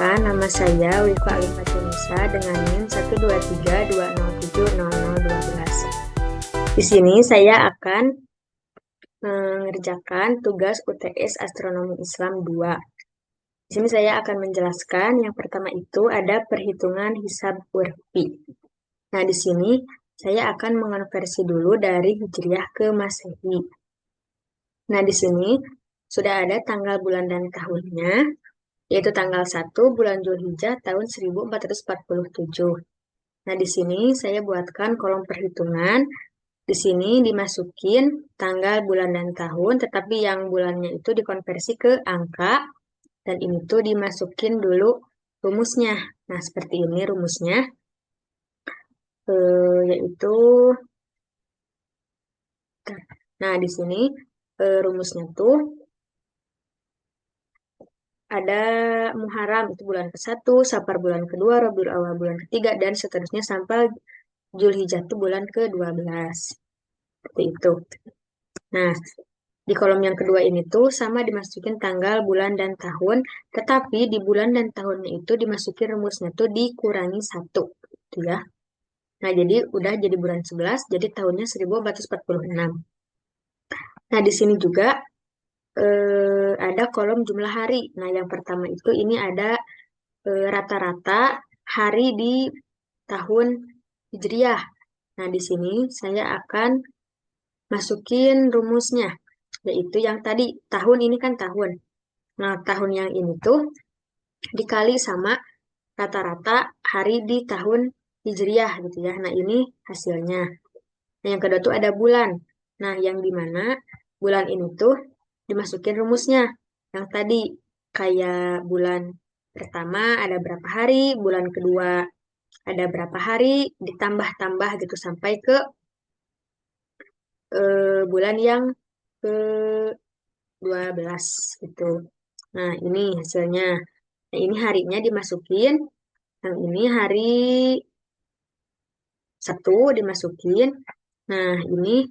Perkenalkan, nama saya Wiku Alim Fatunisa dengan NIM 12320700012. Di sini saya akan mengerjakan tugas UTS Astronomi Islam 2. Di sini saya akan menjelaskan yang pertama itu ada perhitungan hisab urfi. Nah, di sini saya akan mengonversi dulu dari Hijriah ke Masehi. Nah, di sini sudah ada tanggal, bulan, dan tahunnya, yaitu tanggal 1 bulan Zulhijjah tahun 1447. Nah, di sini saya buatkan kolom perhitungan. Di sini dimasukin tanggal, bulan, dan tahun, tetapi yang bulannya itu dikonversi ke angka, dan ini tuh dimasukin dulu rumusnya. Nah, seperti ini rumusnya, yaitu, nah di sini rumusnya tuh ada Muharram itu bulan ke-1, Safar bulan kedua, Rabiul Awal bulan ketiga, dan seterusnya sampai Zulhijjah itu bulan ke-12. Seperti itu. Nah, di kolom yang kedua ini tuh sama dimasukin tanggal, bulan, dan tahun, tetapi di bulan dan tahunnya itu dimasukin rumusnya tuh dikurangi 1. Gitu ya. Nah, jadi udah jadi bulan 11, jadi tahunnya 1446. Nah, di sini juga ada kolom jumlah hari. Nah, yang pertama itu ini ada rata-rata hari di tahun Hijriah. Nah, di sini saya akan masukin rumusnya, yaitu yang tadi, tahun ini kan tahun. Nah, tahun yang ini tuh dikali sama rata-rata hari di tahun Hijriah gitu ya. Nah, ini hasilnya. Nah, yang kedua tuh ada bulan. Nah, yang dimana bulan ini tuh dimasukin rumusnya. Yang tadi, kayak bulan pertama ada berapa hari, bulan kedua ada berapa hari, ditambah-tambah gitu sampai ke bulan yang ke-12 gitu. Nah, ini hasilnya. Nah, ini harinya dimasukin. Yang ini hari Sabtu dimasukin. Nah, ini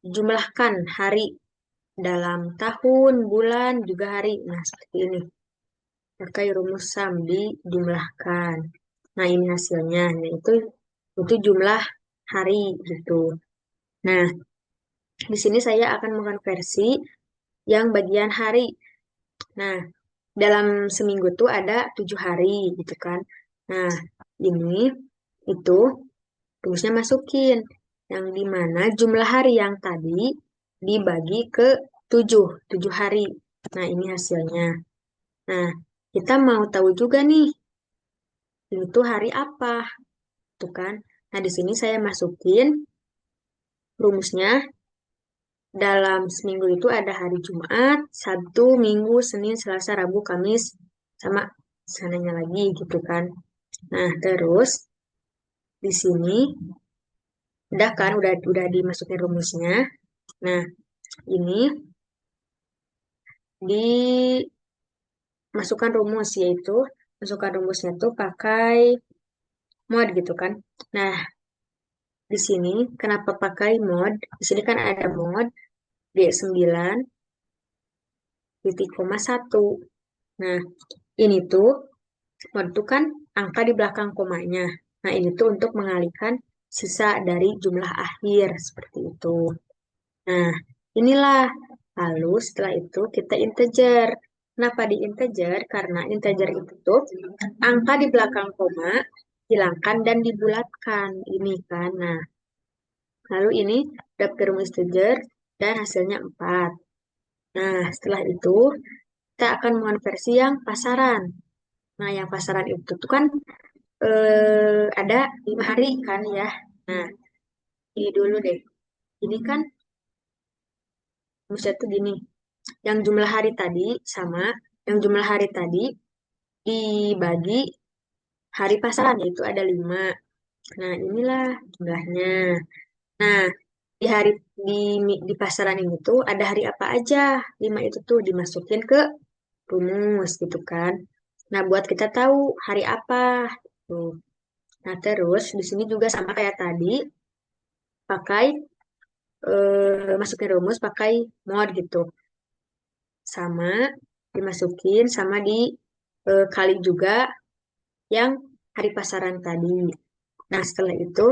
dijumlahkan hari dalam tahun, bulan, juga hari. Nah, seperti ini. Pakai rumus SAM dijumlahkan. Nah, ini hasilnya. Nah, itu jumlah hari gitu. Nah, di sini saya akan mengonversi yang bagian hari. Nah, dalam seminggu tuh ada 7 hari gitu kan. Nah, ini itu rumusnya masukin. Yang dimana jumlah hari yang tadi dibagi ke 7 hari. Nah, ini hasilnya. Nah, kita mau tahu juga nih, itu hari apa, tuh kan. Nah, di sini saya masukin rumusnya. Dalam seminggu itu ada hari Jumat, Sabtu, Minggu, Senin, Selasa, Rabu, Kamis, sama sananya lagi gitu kan. Nah, terus di sini udah kan, udah dimasukin rumusnya. Nah, ini dimasukkan rumus, yaitu masukkan rumusnya tuh pakai mod gitu kan. Nah, di sini kenapa pakai mod? Di sini kan ada mod D9 titik koma 1. Nah, ini tuh mod itu kan angka di belakang komanya. Nah, ini tuh untuk mengalihkan sisa dari jumlah akhir seperti itu. Nah, inilah. Lalu setelah itu kita integer. Kenapa di integer? Karena integer itu tuh angka di belakang koma hilangkan dan dibulatkan. Ini kan. Nah, lalu ini daftar rumus integer dan hasilnya 4. Nah, setelah itu kita akan mengonversi yang pasaran. Nah, yang pasaran itu tuh kan ada 5 hari kan ya. Nah, ini dulu deh. Ini kan rumusnya tuh gini. Yang jumlah hari tadi sama yang jumlah hari tadi dibagi hari pasaran, yaitu ada 5. Nah, inilah jumlahnya. Nah, di hari di pasaran ini tuh ada hari apa aja? 5 itu tuh dimasukin ke rumus gitu kan. Nah, buat kita tahu hari apa tuh. Nah, terus di sini juga sama kayak tadi, pakai masukin rumus pakai mod gitu. Sama dimasukin sama kali juga yang hari pasaran tadi. Nah, setelah itu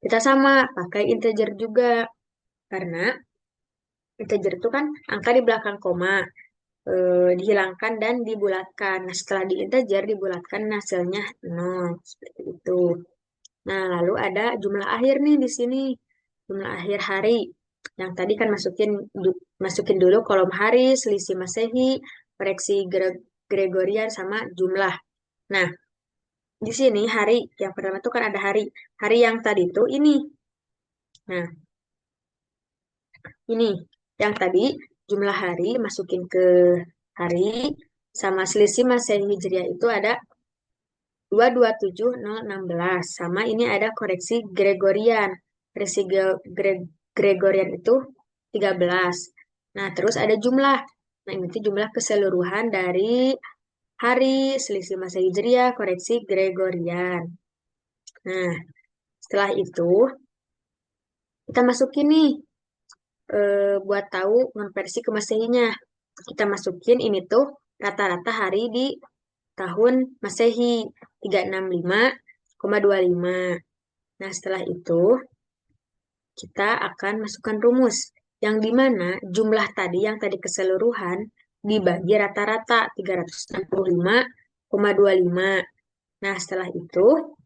kita sama pakai integer juga karena integer itu kan angka di belakang koma, dihilangkan dan dibulatkan. Nah, setelah di integer dibulatkan hasilnya 0 seperti itu. Nah, lalu ada jumlah akhir nih di sini. Jumlah akhir hari. Yang tadi kan masukin dulu kolom hari, selisih Masehi, koreksi Gregorian sama jumlah. Nah, di sini hari yang pertama itu kan ada hari. Hari yang tadi itu ini. Nah, ini yang tadi jumlah hari masukin ke hari sama selisih Masehi Hijriah itu ada 227016 sama ini ada koreksi Gregorian. Koreksi Gregorian itu 13. Nah, terus ada jumlah. Nah, ini tuh jumlah keseluruhan dari hari selisih masa Hijriah, koreksi Gregorian. Nah, setelah itu kita masukin nih buat tahu konversi ke Masehinya. Kita masukin ini tuh rata-rata hari di tahun Masehi 365,25. Nah, setelah itu kita akan masukkan rumus yang dimana jumlah tadi yang tadi keseluruhan dibagi rata-rata 365,25. Nah, setelah itu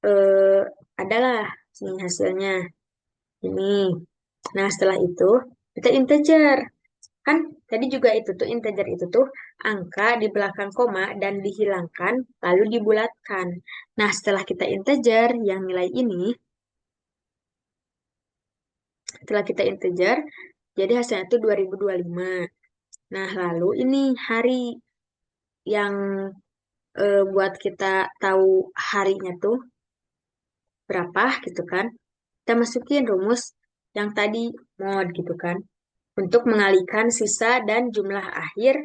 eh, adalah ini hasilnya ini. Nah, setelah itu kita integer. Kan tadi juga itu tuh integer itu tuh angka di belakang koma dan dihilangkan lalu dibulatkan. Nah, setelah kita integer yang nilai ini, setelah kita integer, jadi hasilnya itu 2025. Nah, lalu ini hari yang buat kita tahu harinya tuh berapa gitu kan. Kita masukin rumus yang tadi mod gitu kan. Untuk mengalihkan sisa dan jumlah akhir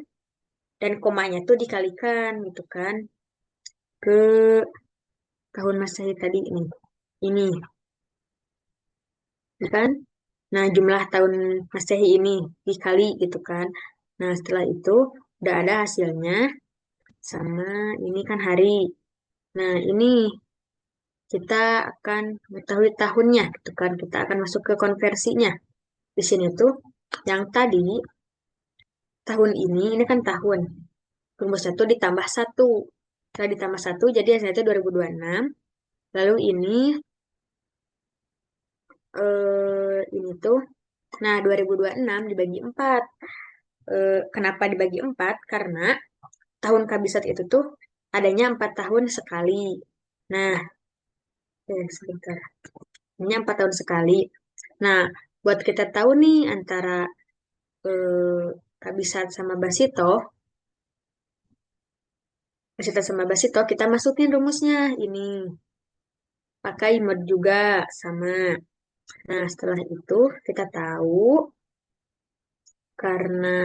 dan komanya tuh dikalikan gitu kan ke tahun Masehi tadi ini. Ini, ya kan? Nah, jumlah tahun Masehi ini dikali gitu kan. Nah, setelah itu udah ada hasilnya sama ini kan hari. Nah, ini kita akan mengetahui tahunnya gitu kan. Kita akan masuk ke konversinya. Di sini tuh yang tadi tahun ini kan tahun. Rumus satu ditambah satu. Setelah ditambah satu jadi hasilnya itu 2026. Lalu ini tuh nah 2026 dibagi 4. Kenapa dibagi 4? Karena tahun kabisat itu tuh adanya 4 tahun sekali. Nah, sebentar. Ini 4 tahun sekali. Nah, buat kita tahu nih antara eh, kabisat sama basito, basito sama basito, kita masukin rumusnya. Ini pakai mod juga sama. Nah, setelah itu kita tahu karena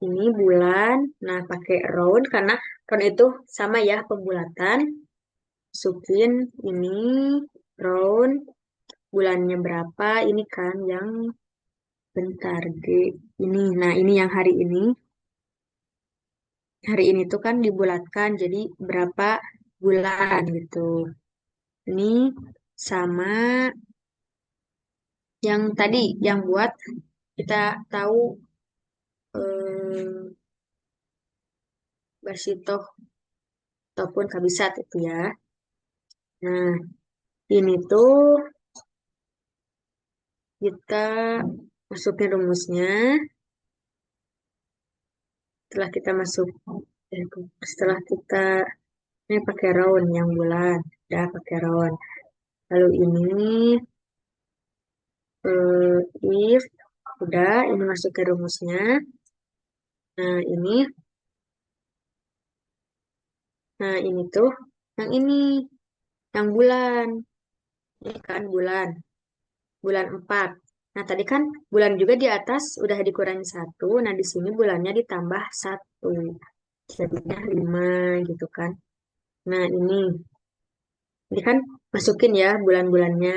ini bulan, nah pakai round karena round itu sama ya pembulatan. Masukin ini round bulannya berapa ini kan yang bentar G ini. Nah, ini yang hari ini. Hari ini tuh kan dibulatkan jadi berapa bulan gitu. Ini sama yang tadi yang buat kita tahu eh, Basitoh ataupun kabisat itu ya. Nah, ini tuh kita masukin rumusnya. Setelah kita masuk, eh, setelah kita ini pakai round yang bulan, udah pakai round. Lalu ini eh, if udah ini masuk ke rumusnya. Nah, ini tuh yang ini yang bulan. Ini kan bulan, bulan 4. Nah, tadi kan bulan juga di atas udah dikurangi satu. Nah, di sini bulannya ditambah satu. Jadinya 5 gitu kan. Nah, ini kan masukin ya bulan-bulannya.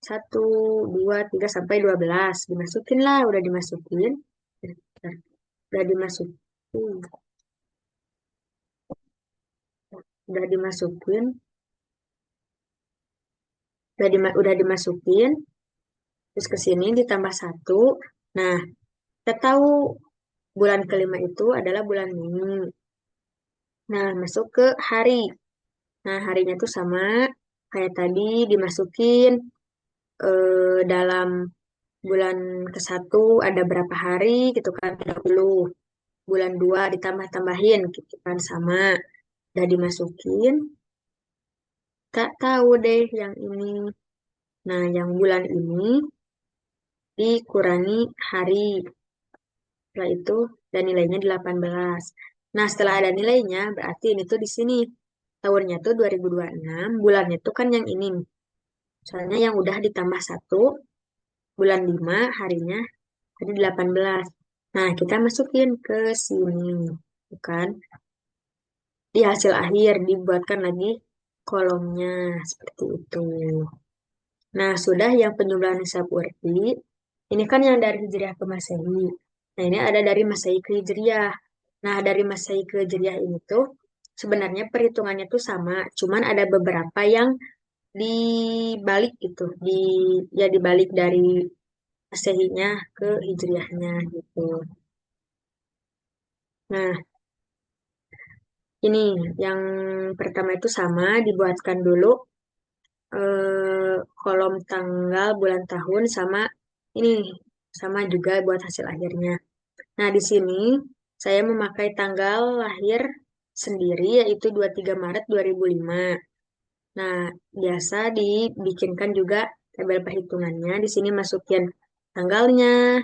1, 2, 3, sampai 12. Dimasukin lah, udah dimasukin. Bentar. Udah dimasukin, udah dimasukin, udah dimasukin, terus ke sini ditambah satu. Nah, kita tahu bulan kelima itu adalah bulan Mei. Nah, masuk ke hari. Nah, harinya tuh sama kayak tadi dimasukin dalam bulan ke satu ada berapa hari gitu kan, 30. Bulan 2 ditambah-tambahin gitu kan sama. Udah dimasukin, tak tahu deh yang ini. Nah, yang bulan ini dikurangi hari. Setelah itu dan nilainya 18. Nah, setelah ada nilainya berarti ini tuh di sini. Tahunnya tuh 2026, bulannya tuh kan yang ini nih. Soalnya yang udah ditambah satu, bulan 5 harinya jadi 18. Nah, kita masukin ke sini. Bukan. Di hasil akhir dibuatkan lagi kolomnya seperti itu. Nah, sudah yang penjumlahan hisab urfi, ini kan yang dari Hijriah ke Masehi. Nah, ini ada dari Masehi ke Hijriah. Nah, dari Masehi ke Hijriah ini tuh sebenarnya perhitungannya tuh sama, cuman ada beberapa yang dibalik gitu, ya dibalik dari Masehinya ke Hijriahnya gitu. Nah, ini yang pertama itu sama, dibuatkan dulu kolom tanggal, bulan, tahun sama ini sama juga buat hasil akhirnya. Nah, di sini saya memakai tanggal lahir sendiri yaitu 23 Maret 2005. Nah, biasa dibikinkan juga tabel perhitungannya. Di sini masukin tanggalnya,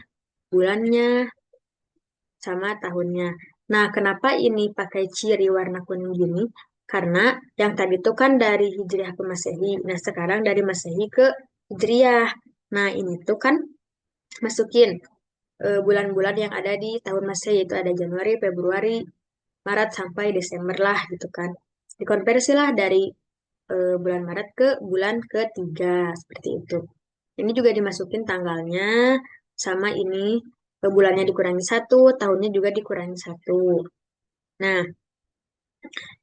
bulannya, sama tahunnya. Nah, kenapa ini pakai ciri warna kuning gini? Karena yang tadi itu kan dari Hijriah ke Masehi. Nah, sekarang dari Masehi ke Hijriah. Nah, ini tuh kan masukin bulan-bulan yang ada di tahun Masehi, itu ada Januari, Februari, Maret sampai Desember lah gitu kan. Dikonversi lah dari bulan Maret ke bulan ketiga seperti itu. Ini juga dimasukin tanggalnya sama ini bulannya dikurangi satu, tahunnya juga dikurangi satu. Nah,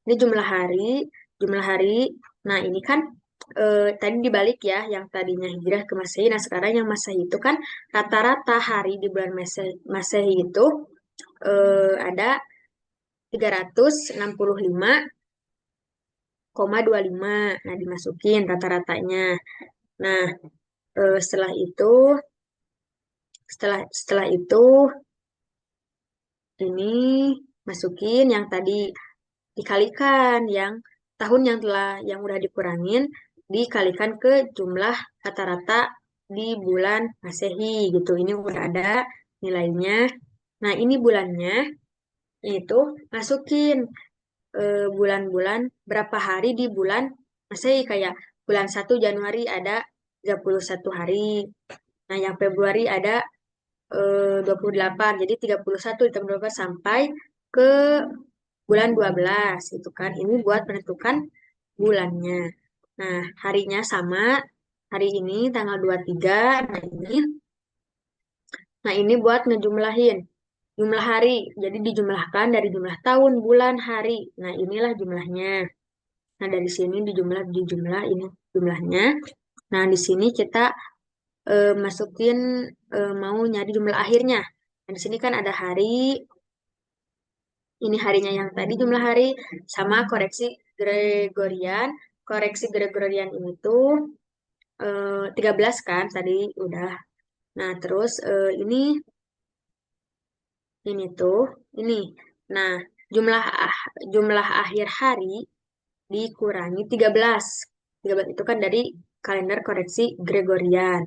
ini jumlah hari, jumlah hari. Nah, ini kan tadi dibalik ya, yang tadinya hijrah ke Masehi. Nah, sekarang yang Masehi itu kan rata-rata hari di bulan Masehi itu ada 365,25. Nah, dimasukin rata-ratanya. Nah, setelah itu, setelah itu ini masukin yang tadi dikalikan yang tahun yang udah dikurangin dikalikan ke jumlah rata-rata di bulan Masehi gitu. Ini udah ada nilainya. Nah, ini bulannya itu masukin bulan-bulan berapa hari di bulan Masehi kayak bulan 1 Januari ada 31 hari. Nah, yang Februari ada 28. Jadi 31 ditambah 28 sampai ke bulan 12 gitu kan. Ini buat menentukan bulannya. Nah, harinya sama. Hari ini tanggal 23. Nah, ini buat ngejumlahin jumlah hari. Jadi dijumlahkan dari jumlah tahun, bulan, hari. Nah, inilah jumlahnya. Nah, dari sini dijumlah ini jumlahnya. Nah, di sini kita masukin mau nyari jumlah akhirnya. Nah, di sini kan ada hari, ini harinya yang tadi jumlah hari sama koreksi Gregorian. Koreksi Gregorian ini tuh 13 kan tadi udah. Nah, terus ini tuh ini. Nah, jumlah jumlah akhir hari dikurangi 13. 13 itu kan dari kalender koreksi Gregorian.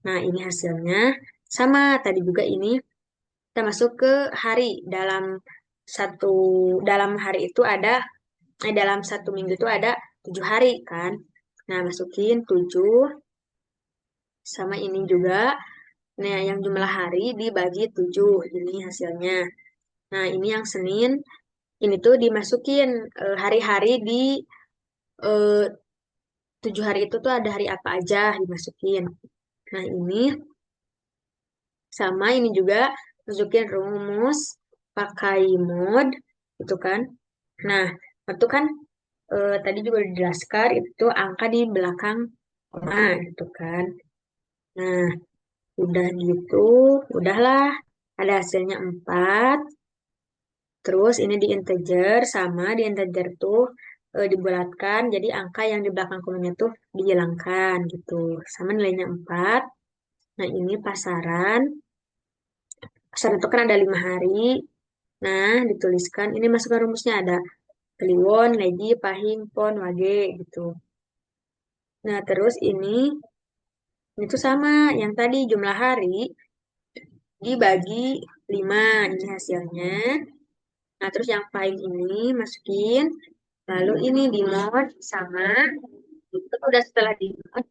Nah, ini hasilnya sama tadi juga ini kita masuk ke hari satu dalam hari itu ada dalam 1 minggu itu ada 7 hari kan. Nah, masukin 7 sama ini juga. Nah, yang jumlah hari dibagi 7 ini hasilnya. Nah, ini yang Senin ini tuh dimasukin hari-hari di eh, 7 hari itu tuh ada hari apa aja dimasukin. Nah, ini sama ini juga masukin rumus, pakai mod, itu kan. Nah, itu kan tadi juga dijelaskan itu angka di belakang koma, gitu kan. Nah, udah gitu, udahlah. Ada hasilnya 4. Terus ini di integer, sama di integer tuh dibulatkan, jadi angka yang di belakang komanya tuh dihilangkan gitu. Sama nilainya 4. Nah, ini pasaran. Pasaran itu kan ada 5 hari. Nah, dituliskan, ini masukkan rumusnya ada Kliwon, Legi, Pahing, Pon, Wage gitu. Nah, terus ini tuh sama yang tadi jumlah hari dibagi 5, ini hasilnya. Nah, terus yang Pahing ini masukin, lalu ini di mod sama, itu udah setelah di mod,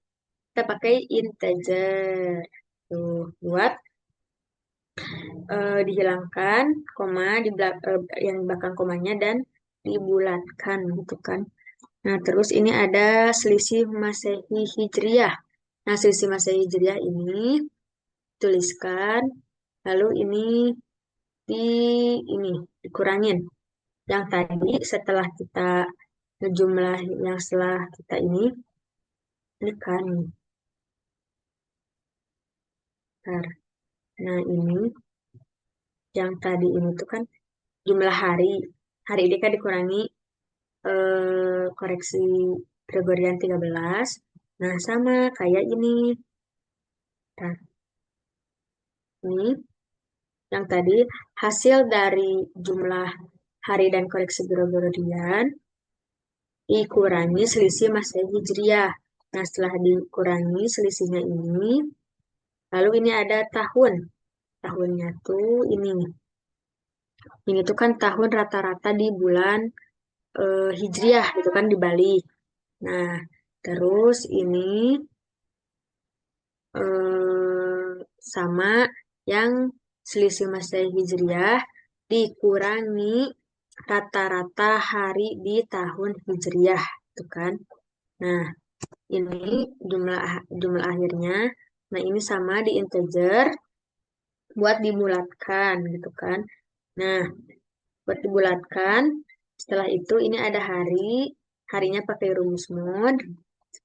kita pakai integer. Tuh, buat dihilangkan koma yang di belakang komanya dan dibulatkan gitu kan. Nah, terus ini ada selisih Masehi Hijriah. Nah, selisih Masehi Hijriah ini tuliskan, lalu di ini dikurangin. Yang tadi setelah kita ngejumlah yang setelah kita ini kan. Bentar. Nah, ini yang tadi ini tuh kan jumlah hari. Hari ini kan dikurangi koreksi Gregorian 13. Nah, sama kayak ini. Nah, ini yang tadi hasil dari jumlah hari dan koreksi Gregorian dikurangi selisih Masehi Hijriah. Nah, setelah dikurangi selisihnya ini, lalu ini ada tahun. Tahunnya tuh ini. Ini tuh kan tahun rata-rata di bulan Hijriah, itu kan dibalik. Nah, terus ini sama yang selisih Masehi Hijriah dikurangi rata-rata hari di tahun Hijriah, itu kan. Nah, ini jumlah jumlah akhirnya. Nah, ini sama di integer buat dibulatkan gitu kan. Nah, buat dibulatkan, setelah itu ini ada hari, harinya pakai rumus mod.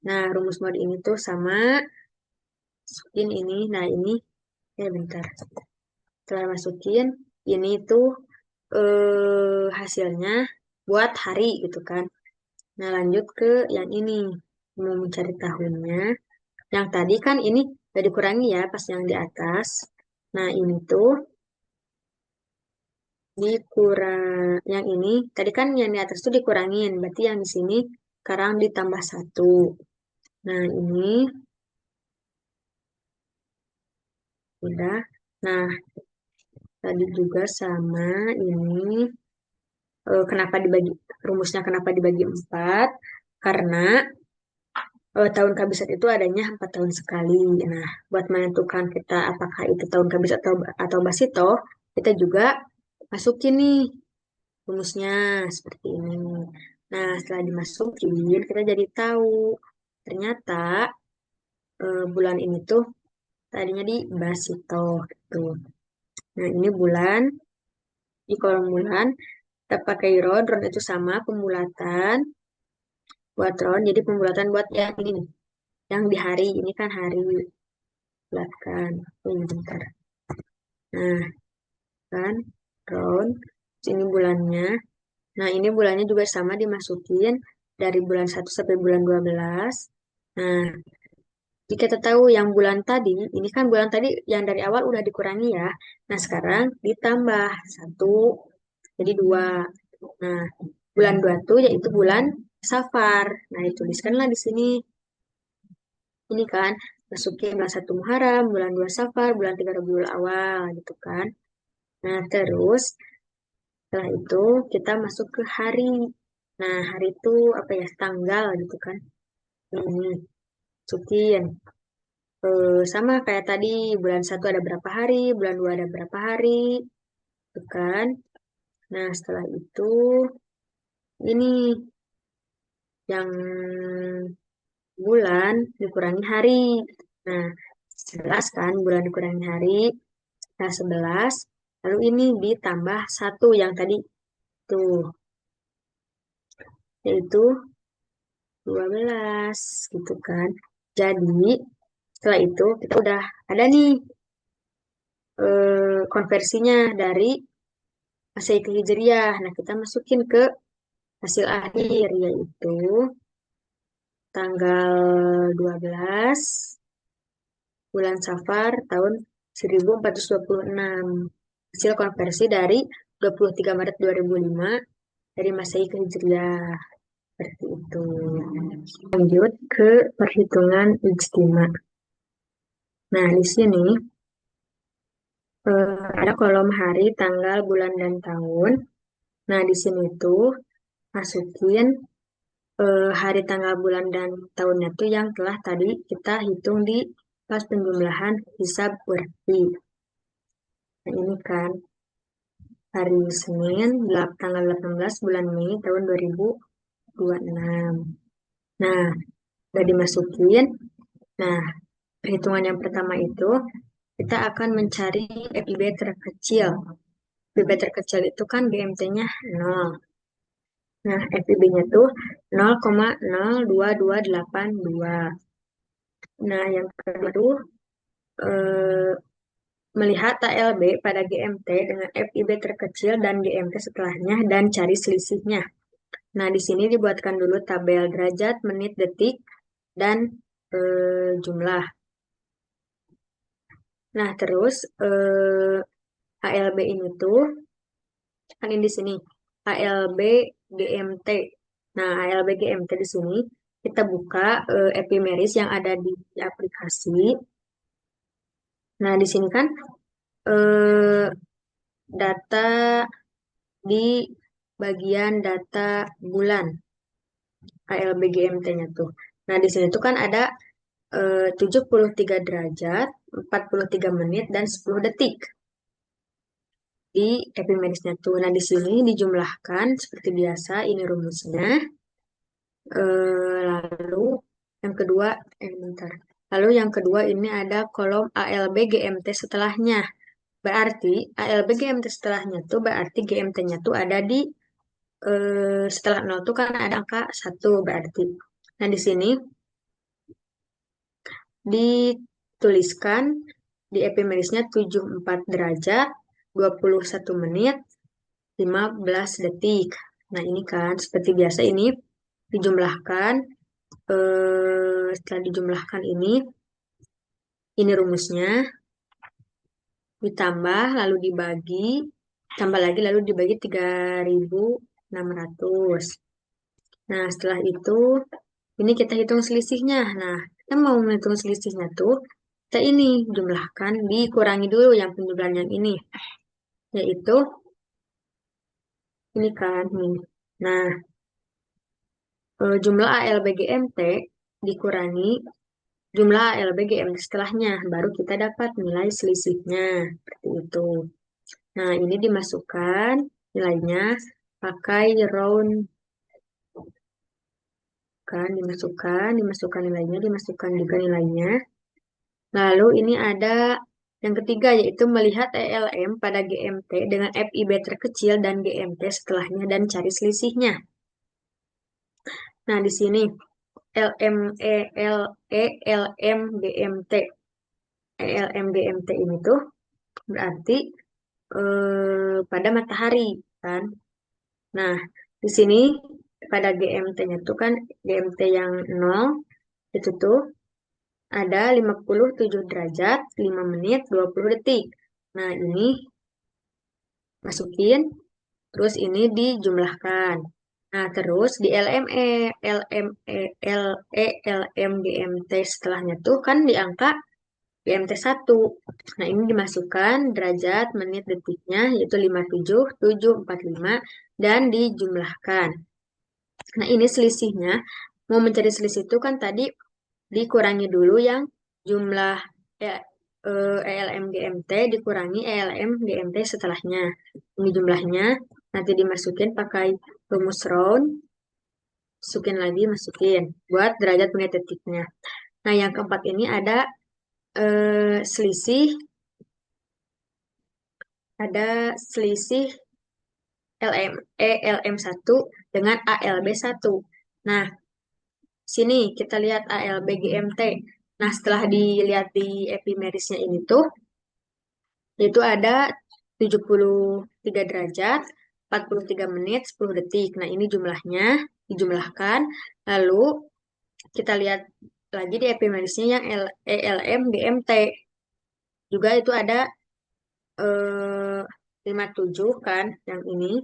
Nah, rumus mod ini tuh sama masukin ini. Nah, ini bentar. Setelah masukin ini tuh hasilnya buat hari gitu kan. Nah, lanjut ke yang ini. Mau mencari tahunnya. Yang tadi kan ini udah dikurangi ya pas yang di atas. Nah, ini tuh yang ini tadi kan yang di atas tuh dikurangin. Berarti yang di sini sekarang ditambah 1. Nah, ini udah. Nah, tadi juga sama ini kenapa dibagi rumusnya kenapa dibagi 4? Karena tahun kabisat itu adanya 4 tahun sekali. Nah, buat menentukan kita apakah itu tahun kabisat atau basito, kita juga masukin nih rumusnya seperti ini. Nah, setelah dimasukin, kita jadi tahu ternyata bulan ini tuh tadinya di basito gitu. Nah, ini bulan di kolom bulan kita pakai ron, ron itu sama pembulatan buat ron. Jadi pembulatan buat yang ini nih, yang di hari ini kan hari bulatkan. Ini bentar. Nah, kan round. Terus ini bulannya. Nah, ini bulannya juga sama dimasukin dari bulan 1 sampai bulan 12. Nah, jika kita tahu yang bulan tadi, ini kan bulan tadi yang dari awal udah dikurangi ya. Nah, sekarang ditambah 1, jadi 2. Nah, bulan 2 tuh yaitu bulan Safar. Nah, dituliskanlah di sini. Ini kan, masukin bulan 1 Muharram, bulan 2 Safar, bulan 3 Rabiul Awal gitu kan. Nah, terus setelah itu kita masuk ke hari. Nah, hari itu apa ya? Tanggal gitu kan. Ini masukin. Sama kayak tadi, bulan 1 ada berapa hari, bulan 2 ada berapa hari, gitu kan. Nah, setelah itu ini yang bulan dikurangi hari. Nah, 11 kan bulan dikurangi hari. Nah, 11. Lalu ini ditambah 1 yang tadi tuh, yaitu 12 gitu kan. Jadi setelah itu kita udah ada nih konversinya dari Masehi ke Hijriah. Nah, kita masukin ke hasil akhir yaitu tanggal 12 bulan Safar tahun 1426. Hasil konversi dari 23 Maret 2005 dari Masehi ke Hijriah. Seperti itu. Lanjut ke perhitungan ijtima. Nah, di sini ada kolom hari, tanggal, bulan, dan tahun. Nah, di sini tuh masukin hari, tanggal, bulan, dan tahunnya tuh yang telah tadi kita hitung di pas penjumlahan hisab urfi. Nah, ini kan hari Senin, tanggal 18 bulan Mei tahun 2026. Nah, udah dimasukin. Nah, perhitungan yang pertama itu kita akan mencari FIB terkecil. FIB terkecil itu kan GMT-nya 0. Nah, FIB-nya tuh 0,02282. Nah, yang kedua tuh eh, melihat TLB pada GMT dengan FIB terkecil dan GMT setelahnya dan cari selisihnya. Nah, di sini dibuatkan dulu tabel derajat, menit, detik, dan jumlah. Nah, terus ALB ini tuh kan ini di sini ALB GMT. Nah, ALB GMT di sini kita buka epimeris yang ada di aplikasi. Nah, di sini kan eh, data di bagian data bulan ALB GMT-nya tuh. Nah, di sini tuh kan ada 73 derajat, 43 menit, dan 10 detik di epimerisnya tuh. Nah, di sini dijumlahkan seperti biasa, ini rumusnya. Lalu yang kedua, bentar. Lalu yang kedua ini ada kolom ALB GMT setelahnya. Berarti ALB GMT setelahnya tuh berarti GMT-nya tuh ada di setelah 0 tuh kan ada angka 1 berarti. Nah, di sini dituliskan di epimerisnya 74 derajat, 21 menit, 15 detik. Nah, ini kan seperti biasa ini dijumlahkan. Setelah dijumlahkan ini rumusnya, ditambah lalu dibagi, tambah lagi lalu dibagi 3.600. Nah, setelah itu ini kita hitung selisihnya. Nah, kita mau menghitung selisihnya tuh kita ini jumlahkan dikurangi dulu yang penjumlahan yang ini, yaitu ini kan nih. Nah, jumlah ALBGMT dikurangi jumlah ALBGMT setelahnya, baru kita dapat nilai selisihnya. Seperti itu. Nah, ini dimasukkan nilainya pakai round kan, dimasukkan nilainya, dimasukkan juga nilainya. Lalu ini ada yang ketiga yaitu melihat ELM pada GMT dengan FIB terkecil dan GMT setelahnya dan cari selisihnya. Nah, di sini LM ELM GMT. ELM GMT ini tuh berarti pada matahari kan. Nah, di sini pada GMT-nya tuh kan GMT yang 0 itu tuh ada 57 derajat, 5 menit, 20 detik. Nah, ini masukin, terus ini dijumlahkan. Nah, terus di LME, LME, LE, LMGMT setelahnya tuh kan di angka GMT 1. Nah, ini dimasukkan derajat, menit, detiknya, yaitu 57, 7, 45, dan dijumlahkan. Nah, ini selisihnya. Mau mencari selisih itu kan tadi dikurangi dulu yang jumlah ELM GMT dikurangi ELM GMT setelahnya. Ini jumlahnya. Nanti dimasukin pakai rumus round. Masukin. Buat derajat menit detiknya. Nah, yang keempat ini ada selisih ada selisih LM1 dengan ALB1. Nah, sini kita lihat ALB GMT. Nah, setelah dilihat di epimerisnya ini tuh, itu ada 73 derajat, 43 menit, 10 detik. Nah, ini jumlahnya dijumlahkan. Lalu kita lihat lagi di epimerisnya yang ELM GMT. Juga itu ada 57 kan, yang ini.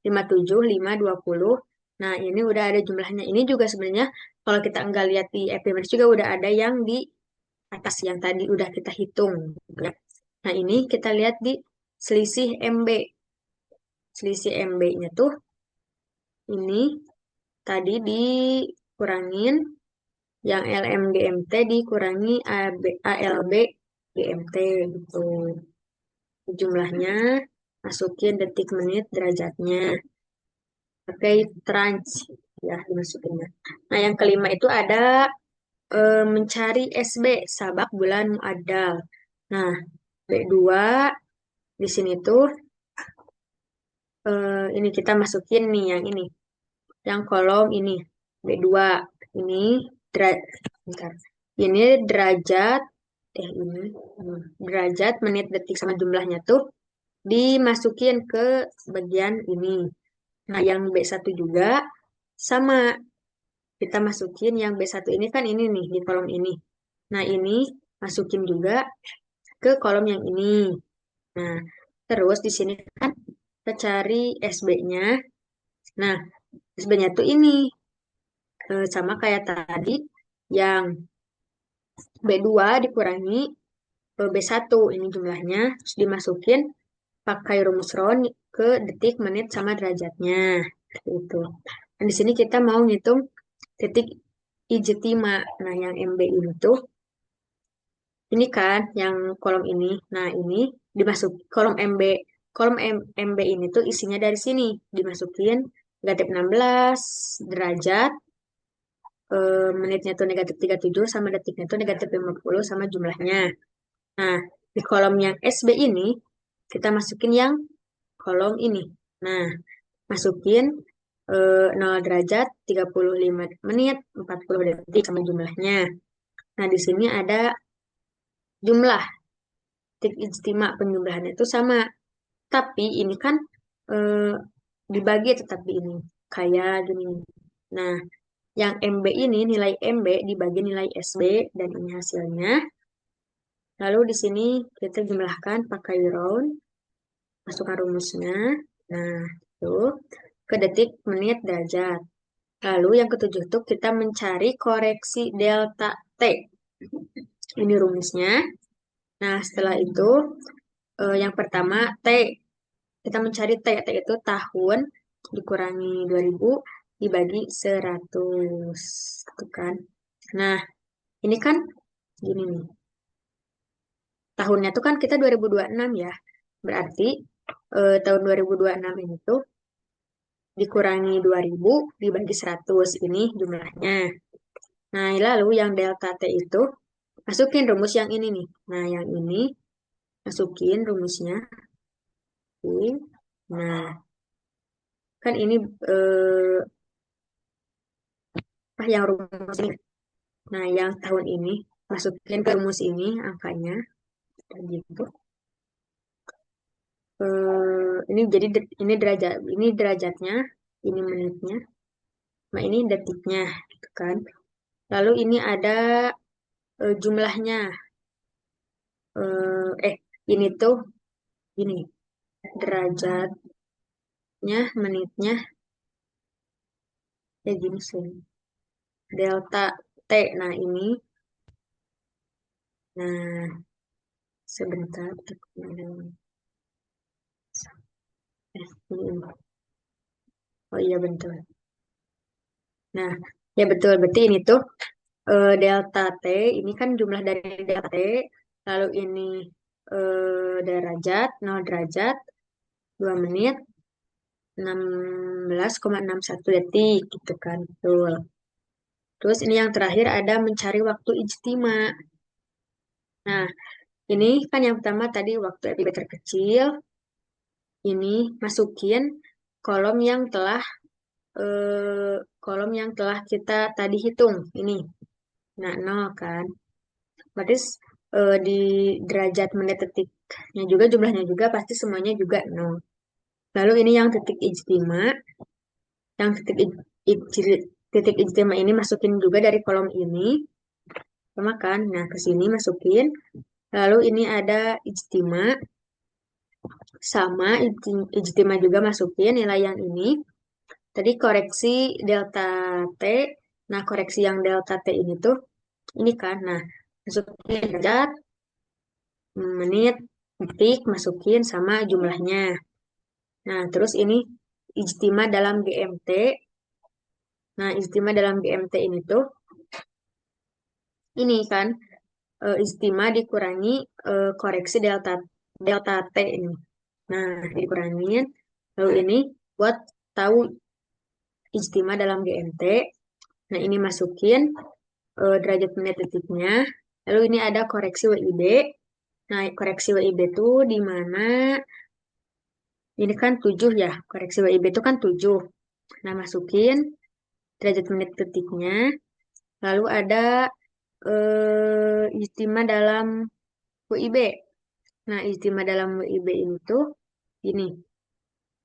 57, 5, 20. Nah, ini udah ada jumlahnya. Ini juga sebenarnya kalau kita enggak lihat di epimeris juga udah ada yang di atas yang tadi udah kita hitung. Ya. Nah, ini kita lihat di selisih MB. Selisih MB-nya tuh ini tadi dikurangin yang LMGMT dikurangi ALB GMT gitu. Jumlahnya masukin detik menit derajatnya. Pakai trans ya dimasukinnya. Nah, yang kelima itu ada mencari SB sabak bulan muadal. Nah, B2 di sini tuh ini kita masukin nih yang ini. Yang kolom ini B2 ini bentar. Ini derajat ini derajat menit detik sama jumlahnya tuh dimasukin ke bagian ini. Nah, yang B1 juga sama. Kita masukin yang B1 ini kan ini nih di kolom ini. Nah, ini masukin juga ke kolom yang ini. Nah, terus di sini kan kita cari SB-nya. Nah, SB-nya tuh ini sama kayak tadi yang B2 dikurangi B1 ini jumlahnya terus dimasukin pakai rumus Round ke detik, menit sama derajatnya. Itu. Dan di sini kita mau ngitung titik ijtima. Nah, yang MB ini tuh ini kan yang kolom ini. Nah, ini dimasuk kolom MB. Kolom MB ini tuh isinya dari sini. Dimasukin negatif 16 derajat, menitnya tuh negatif 37 sama detiknya tuh negatif 50 sama jumlahnya. Nah, di kolom yang SB ini, kita masukin yang kolom ini. Nah, masukin 0 derajat, 35 menit, 40 detik sama jumlahnya. Nah, di sini ada jumlah titik ijtima penjumlahannya itu sama. Tapi ini kan eh, dibagi tetapi ini kayak gini. Nah, yang MB ini nilai MB dibagi nilai SB dan ini hasilnya. Lalu di sini kita jumlahkan pakai round, masukkan rumusnya. Nah, itu ke detik, menit, derajat. Lalu yang ketujuh itu kita mencari koreksi delta T. Ini rumusnya. Nah, setelah itu yang pertama T. Kita mencari T. T itu tahun dikurangi 2000 dibagi 100. Itu kan. Nah, ini kan gini nih. Tahunnya tuh kan kita 2026 ya. Berarti tahun 2026 ini tuh dikurangi 2000 dibagi 100. Ini jumlahnya. Nah, lalu yang delta T itu masukin rumus yang ini nih. Nah, yang ini masukin rumusnya. Nah, kan ini yang rumus ini. Nah, yang tahun ini masukin ke rumus ini angkanya gitu. Ini jadi ini derajatnya, ini menitnya. Nah, ini detiknya gitu kan. Lalu ini ada jumlahnya. Ini tuh gini, derajatnya, menitnya ya gini sih. Delta T. Nah, ini. Nah, sebentar. Ini. Oh iya betul. Nah, ya betul. Berarti ini tuh delta T. Ini kan jumlah dari delta T. Lalu ini derajat, 0 derajat, 2 menit, 16,61 detik gitu kan. Betul. Terus ini yang terakhir ada mencari waktu ijtima. Nah, Ini kan yang pertama tadi waktu FIB terkecil, ini masukin kolom yang telah eh, kolom yang telah kita tadi hitung ini. Nah, 0 kan. Berarti di derajat menit detiknya juga jumlahnya juga pasti semuanya juga 0. Lalu ini yang titik ijtima, yang titik ijtima ini masukin juga dari kolom ini, sama kan? Nah, ke sini masukin. Lalu ini ada ijtima, sama ijtima juga masukin nilai yang ini. Tadi koreksi delta T. Nah, koreksi yang delta T ini tuh, ini kan. Nah, masukin derajat, menit, detik, masukin sama jumlahnya. Nah, terus ini ijtima dalam GMT. Nah, ijtima dalam GMT ini tuh, ini kan, ijtima dikurangi koreksi delta delta T ini. Nah, dikurangin. Lalu ini buat tahu ijtima dalam GMT. Nah, ini masukin derajat menit detiknya. Lalu ini ada koreksi WIB. Nah, koreksi WIB itu di mana ini kan 7 ya. Koreksi WIB itu kan 7. Nah, masukin derajat menit detiknya. Lalu ada ijtima dalam WIB. Nah, ijtima dalam WIB ini tuh ini.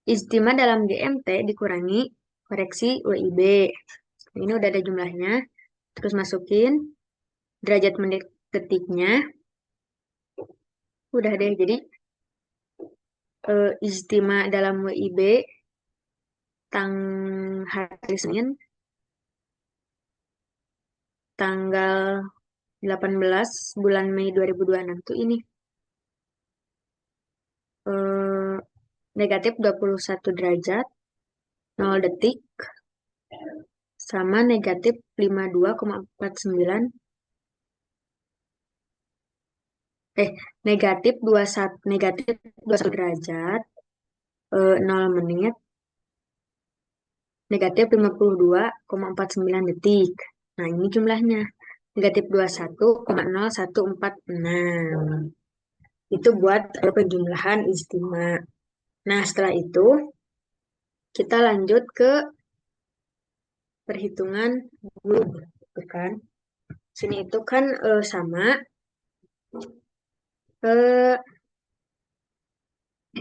Ijtima dalam GMT dikurangi koreksi WIB. Ini udah ada jumlahnya. Terus masukin derajat menit detiknya. Udah deh. Jadi ijtima dalam WIB hari Senin tanggal 18 bulan Mei 2026 tuh ini eh, negatif 21 derajat 0 detik sama negatif 52,49 eh negatif 21 derajat 0 menit negatif 52,49 detik. Nah, ini jumlahnya negatif 21,0146. Itu buat penjumlahan ijtima. Nah, setelah itu kita lanjut ke perhitungan guru, gitu kan. Sini itu kan sama eh,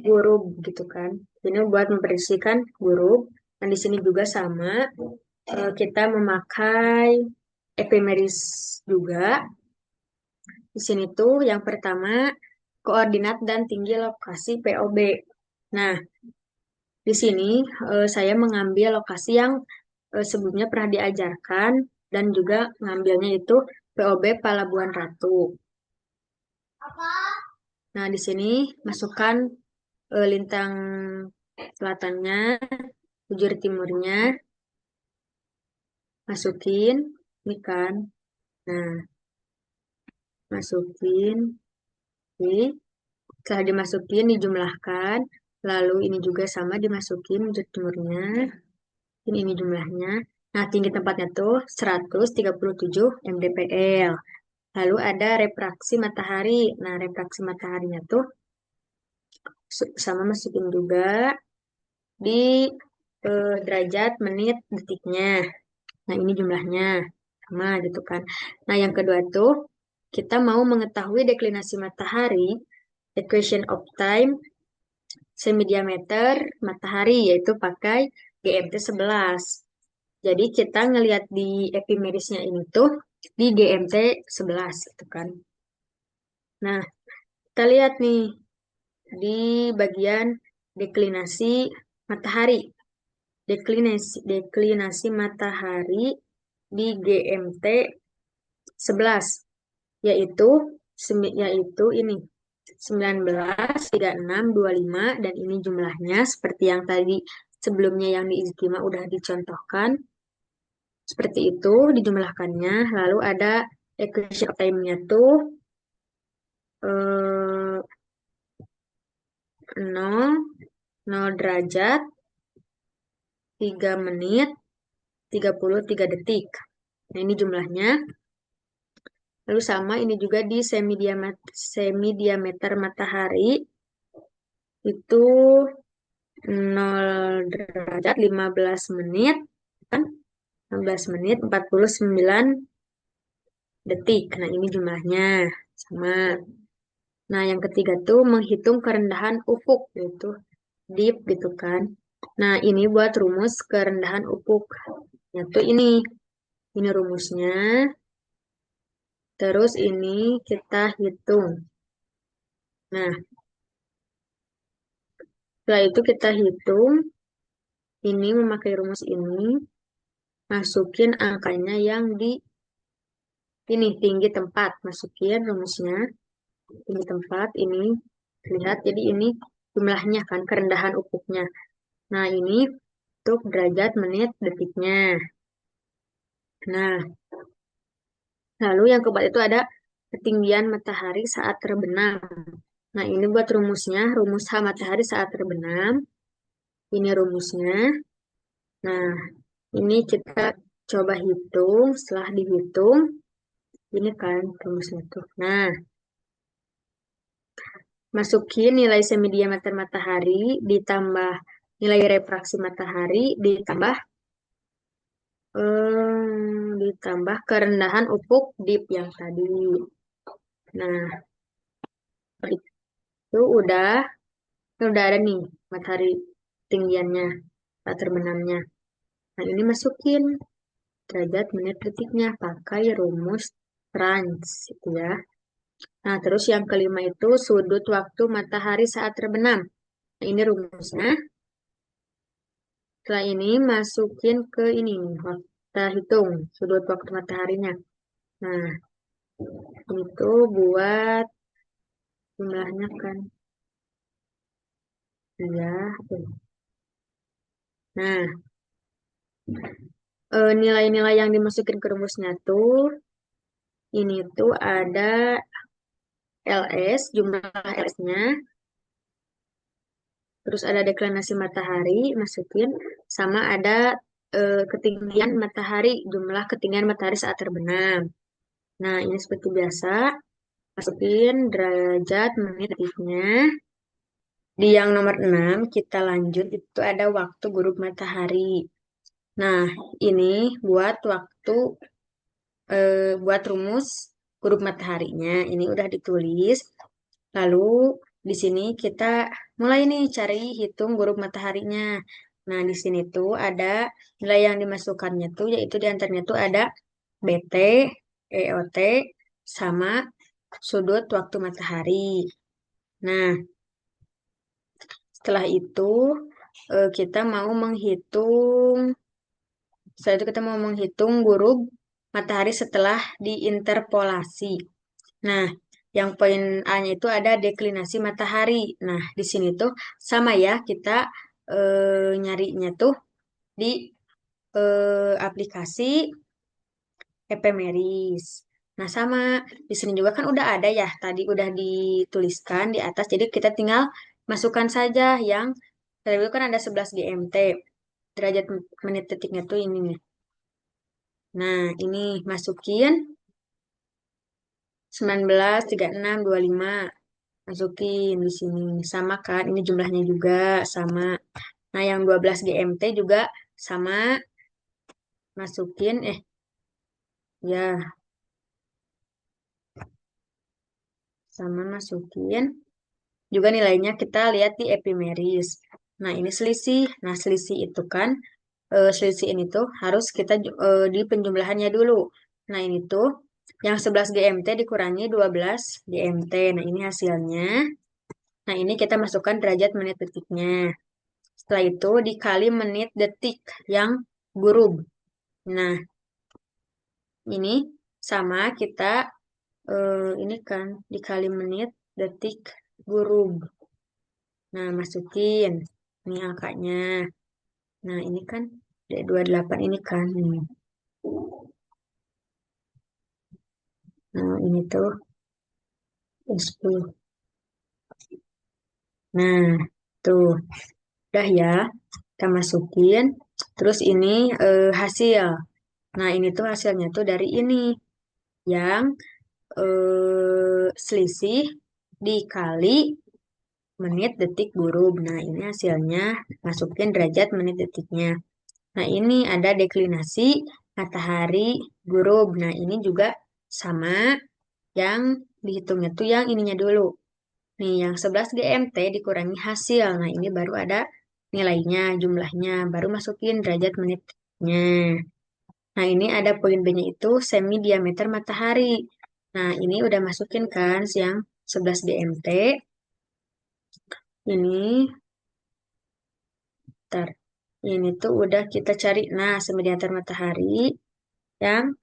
guru gitu kan. Ini buat membersihkan guru. Dan di sini juga sama kita memakai epimeris juga. Di sini tuh yang pertama koordinat dan tinggi lokasi POB. Nah, di sini saya mengambil lokasi yang sebelumnya pernah diajarkan dan juga ngambilnya itu POB Palabuhan Ratu. Nah, di sini masukkan lintang selatannya, bujur timurnya, masukin, ini kan. Nah, masukin, ini. Setelah dimasukin, dijumlahkan. Lalu ini juga sama dimasukin bujur timurnya. Ini jumlahnya. Nah, tinggi tempatnya tuh 137 mdpl. Lalu ada refraksi matahari. Nah, refraksi mataharinya tuh sama masukin juga di derajat menit detiknya. Nah, ini jumlahnya sama gitu kan. Nah, yang kedua tuh kita mau mengetahui deklinasi matahari, equation of time, semi diameter matahari yaitu pakai GMT 11. Jadi kita ngelihat di epimerisnya ini tuh di GMT 11 gitu kan. Nah, kita lihat nih di bagian deklinasi matahari. Deklinasi matahari di GMT 11 yaitu yaitu ini 19, 36, 25 dan ini jumlahnya seperti yang tadi sebelumnya yang di ijtima udah dicontohkan. Seperti itu dijumlahkannya. Lalu ada equation of time-nya tuh 0, 0 derajat, 3 menit, 33 detik. Nah, ini jumlahnya. Lalu sama ini juga di semi diameter matahari itu 0 derajat 15 menit kan 15 menit 49 detik. Nah, ini jumlahnya sama. Nah, yang ketiga tuh menghitung kerendahan ufuk yaitu deep gitu kan. Nah, ini buat rumus kerendahan ufuk. Yaitu ini. Ini rumusnya. Terus ini kita hitung. Nah, setelah itu kita hitung. Ini memakai rumus ini. Masukin angkanya yang di ini tinggi tempat. Masukin rumusnya. Tinggi tempat ini. Lihat, jadi ini jumlahnya kan kerendahan ufuknya. Nah, ini untuk derajat menit detiknya. Nah, lalu yang keempat itu ada ketinggian matahari saat terbenam. Nah, ini buat rumusnya, rumus H matahari saat terbenam. Ini rumusnya. Nah, ini kita coba hitung. Setelah dihitung, ini kan rumusnya tuh. Nah, masukin nilai semi diameter matahari ditambah nilai refraksi matahari ditambah kerendahan ufuk deep yang tadi. Nah, itu udah ada nih matahari tinggiannya, saat terbenamnya. Nah, ini masukin derajat menit detiknya pakai rumus Franz itu ya. Nah, terus yang kelima itu sudut waktu matahari saat terbenam. Nah, ini rumusnya. Setelah ini masukin ke ini nih, kita hitung sudut waktu mataharinya. Nah, itu buat jumlahnya kan. Ya. Nah, nilai-nilai yang dimasukin ke rumusnya tuh, ini tuh ada LS, jumlah LS-nya, terus ada deklinasi matahari, masukin, sama ada ketinggian matahari, jumlah ketinggian matahari saat terbenam. Nah, ini seperti biasa, masukin derajat menit detiknya. Di yang nomor 6 kita lanjut, itu ada waktu gurub matahari. Nah, ini buat rumus huruf mataharinya. Ini udah ditulis. Lalu di sini kita mulai nih cari hitung huruf mataharinya. Nah, di sini tuh ada nilai yang dimasukkannya tuh yaitu di antaranya tuh ada BT, EOT, sama sudut waktu matahari. Nah, setelah itu setelah itu kita mau menghitung huruf matahari setelah diinterpolasi. Nah, yang poin A-nya itu ada deklinasi matahari. Nah, di sini tuh sama ya, kita nyarinya tuh di aplikasi Epemeris. Nah, sama di sini juga kan udah ada ya, tadi udah dituliskan di atas. Jadi kita tinggal masukkan saja yang tadi itu kan ada 11 GMT. Derajat menit detiknya tuh ini nih. Nah, ini masukin 19, 36, 25. Masukin di sini. Sama kan? Ini jumlahnya juga sama. Nah, yang 12 GMT juga sama. Masukin, ya, sama masukin. Juga nilainya kita lihat di epimeris. Nah, ini selisih. Nah, selisih itu kan, selisih ini tuh harus kita di penjumlahannya dulu. Nah, ini tuh yang 11 GMT dikurangi 12 GMT. Nah, ini hasilnya. Nah, ini kita masukkan derajat menit detiknya. Setelah itu dikali menit detik yang gurub. Nah, ini sama kita ini kan dikali menit detik gurub. Nah, masukin ini angkanya. Nah, ini kan D28 ini kan nih. Nah, ini tuh 10. Nah, tuh udah ya. Kita masukin. Terus ini hasil. Nah, ini tuh hasilnya tuh dari ini yang selisih dikali menit detik gurub. Nah, ini hasilnya masukin derajat menit detiknya. Nah, ini ada deklinasi matahari gurub. Nah, ini juga sama yang dihitungnya tuh yang ininya dulu. Nih, yang 11 GMT dikurangi hasil. Nah, ini baru ada nilainya, jumlahnya. Baru masukin derajat menitnya. Nah, ini ada poin B-nya itu semi diameter matahari. Nah, ini udah masukin kan yang 11 GMT. Ini, ntar. Ini tuh udah kita cari. Nah, semi diameter matahari yang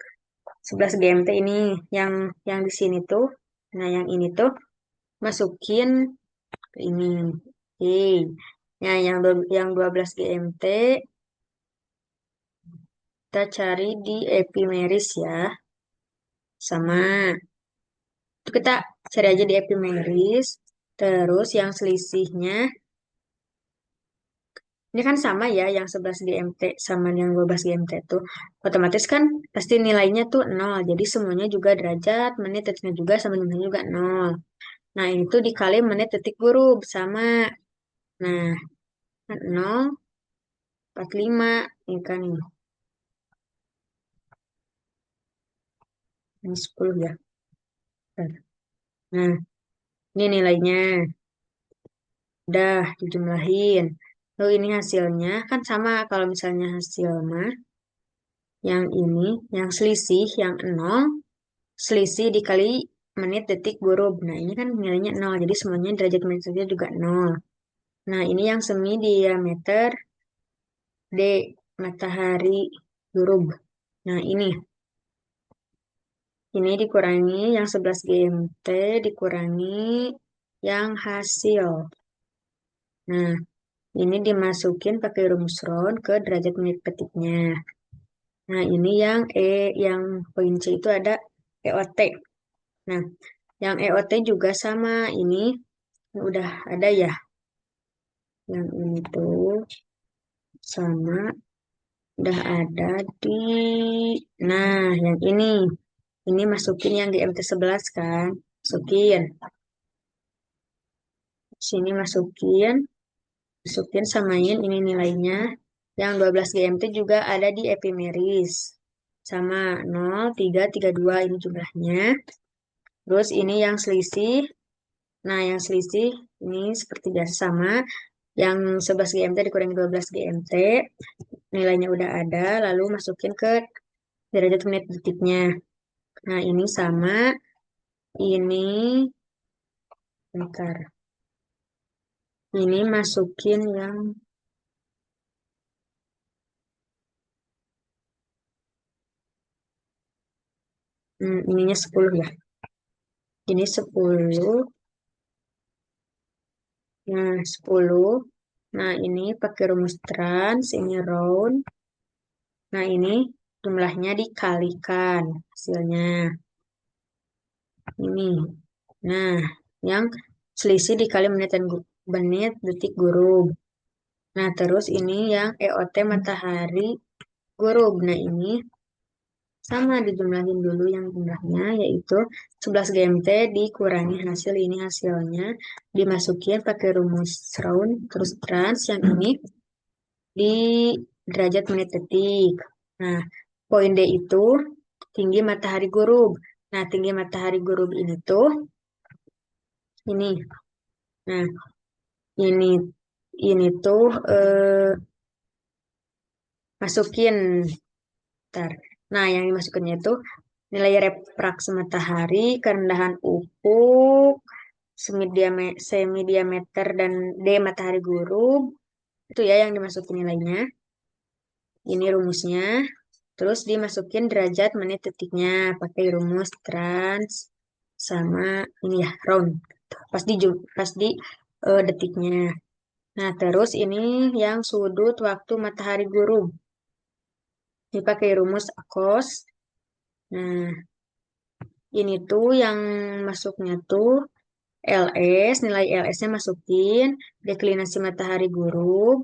11 GMT ini. Yang di sini tuh. Nah, yang ini tuh masukin ke ini. Oke. Nah, yang 12 GMT kita cari di epimeris ya. Sama. Itu kita cari aja di epimeris. Terus yang selisihnya, ini kan sama ya, yang 11 GMT sama yang 12 GMT itu. Otomatis kan pasti nilainya tuh 0. Jadi semuanya juga derajat, menit, detiknya juga sama nilainya juga 0. Nah, ini tuh dikali menit, detik, huruf. Sama. Nah, 0, 45. Ini kan ini 10 ya. Nah, ini nilainya. Udah dijumlahin. Lalu ini hasilnya kan sama kalau misalnya hasil mah yang ini, yang selisih, yang 0, selisih dikali menit, detik, huruf. Nah, ini kan nilainya 0, jadi semuanya derajat menitnya juga 0. Nah, ini yang semi diameter D, matahari huruf. Nah, ini dikurangi yang 11 GMT, dikurangi yang hasil. Nah, ini dimasukin pakai rumus Round ke derajat menit petiknya. Nah, ini yang poin C itu ada EOT. Nah, yang EOT juga sama. Ini udah ada ya. Yang ini tuh sama udah ada di. Nah, yang ini. Ini masukin yang GMT 11 kan. Masukin. Sini masukin samain ini nilainya. Yang 12 GMT juga ada di epimeris. Sama 0,332 ini jumlahnya. Terus ini yang selisih. Nah, yang selisih ini seperti biasa sama. Yang 11 GMT dikurangi 12 GMT. Nilainya udah ada. Lalu masukin ke derajat menit detiknya. Nah, ini sama. Ini, bentar. Ini masukin yang ininya 10 ya. Ini 10. Nah, 10. Nah, ini pakai rumus trans, ini round. Nah, ini jumlahnya dikalikan hasilnya. Ini. Nah, yang selisih dikali menit dan menit, detik, huruf. Nah, terus ini yang EOT matahari huruf. Nah, ini sama dijumlahin dulu yang jumlahnya yaitu 11 GMT dikurangi hasil ini hasilnya dimasukin pakai rumus round terus trans yang ini di derajat menit detik. Nah, poin D itu tinggi matahari gurub. Nah, tinggi matahari gurub ini tuh ini. Nah, ini tuh masukin ntar. Nah, yang dimasukinnya itu nilai refraksi matahari, kerendahan ufuk, semi diameter dan D matahari gurub. Itu ya yang dimasukin nilainya. Ini rumusnya. Terus dimasukin derajat menit detiknya pakai rumus trans sama ini ya round. Pas di detiknya. Nah, terus ini yang sudut waktu matahari gurub. Ini pakai rumus akos. Nah, ini tuh yang masuknya tuh LS, nilai LS-nya masukin, deklinasi matahari gurub,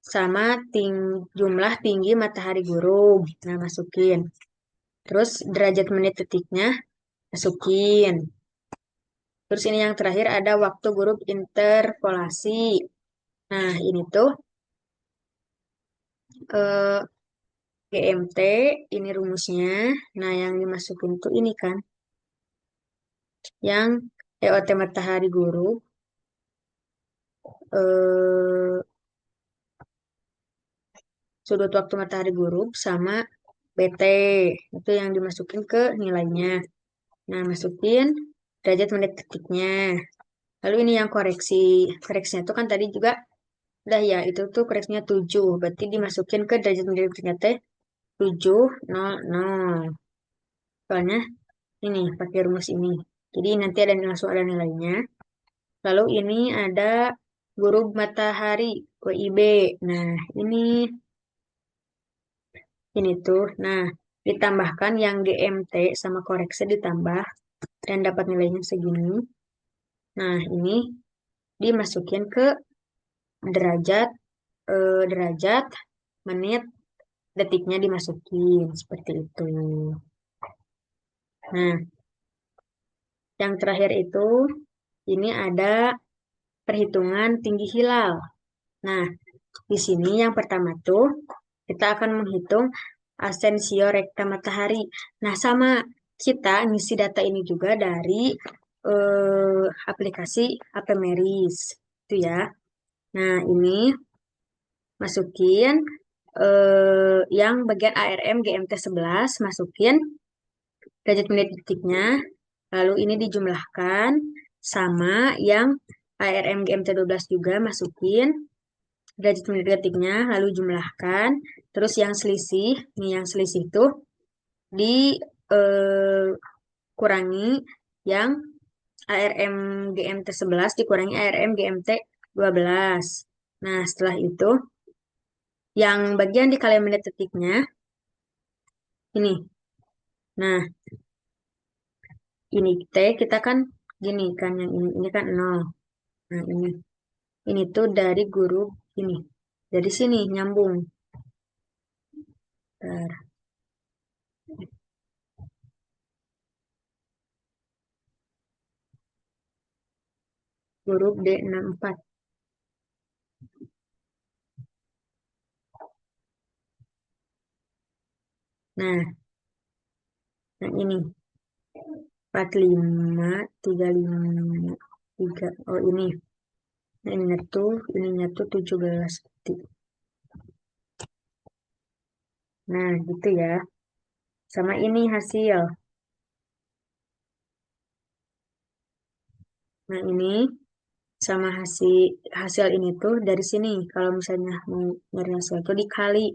sama jumlah tinggi matahari gurub. Nah, masukin. Terus derajat menit detiknya masukin. Terus ini yang terakhir ada waktu grup interpolasi. Nah, ini tuh eh, GMT, ini rumusnya. Nah, yang dimasukin tuh ini kan, yang EOT matahari guru, eh, sudut waktu matahari guru sama BT. Itu yang dimasukin ke nilainya. Nah, masukin derajat menit detiknya. Lalu ini yang koreksi. Koreksinya itu kan tadi juga udah ya, itu tuh koreksinya 7. Berarti dimasukin ke derajat menit detiknya teh 700. Soalnya ini pakai rumus ini. Jadi nanti ada langsung ada nilainya. Lalu ini ada guru matahari WIB. Nah, ini ini tuh. Nah, ditambahkan yang GMT sama koreksi ditambah dan dapat nilainya segini. Nah, ini dimasukin ke derajat derajat menit detiknya dimasukin seperti itu. Nah, yang terakhir itu ini ada perhitungan tinggi hilal. Nah, di sini yang pertama tuh kita akan menghitung asensio rekta matahari. Nah, sama kita ngisi data ini juga dari aplikasi Apemeris itu ya. Nah, ini masukin yang bagian ARM GMT 11, masukin derajat menit detiknya, lalu ini dijumlahkan sama yang ARM GMT 12 juga masukin derajat menit detiknya, lalu jumlahkan, terus yang selisih, nih yang selisih itu dikurangi yang ARM GMT 11 dikurangi ARM GMT 12. Nah, setelah itu yang bagian dikali menit detiknya ini. Nah, ini kita kan gini kan yang ini kan 0. Nah, ini tuh dari guru ini. Dari sini nyambung. Bentar. Guru D64. Nah, yang ini 45 353. Oh, ini. Nah, ininya tuh 17 detik. Nah, gitu ya. Sama ini hasil. Nah, ini sama hasil hasil ini tuh dari sini. Kalau misalnya mau nyari hasil tuh dikali.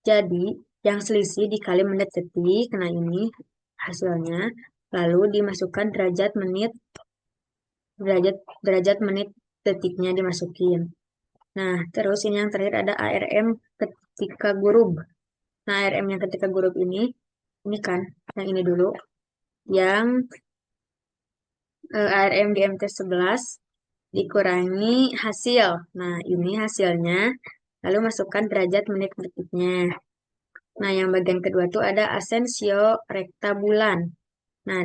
Jadi, yang selisih dikali menit detik, nah ini hasilnya. Lalu dimasukkan derajat derajat menit detiknya dimasukin. Nah, terus ini yang terakhir ada ARM ketika gurub. Nah, ARM yang ketika gurub ini kan, yang ini dulu, yang ARM GMT 11 dikurangi hasil. Nah, ini hasilnya, lalu masukkan derajat menit detiknya. Nah, yang bagian kedua tuh ada asensio rekta bulan. Nah,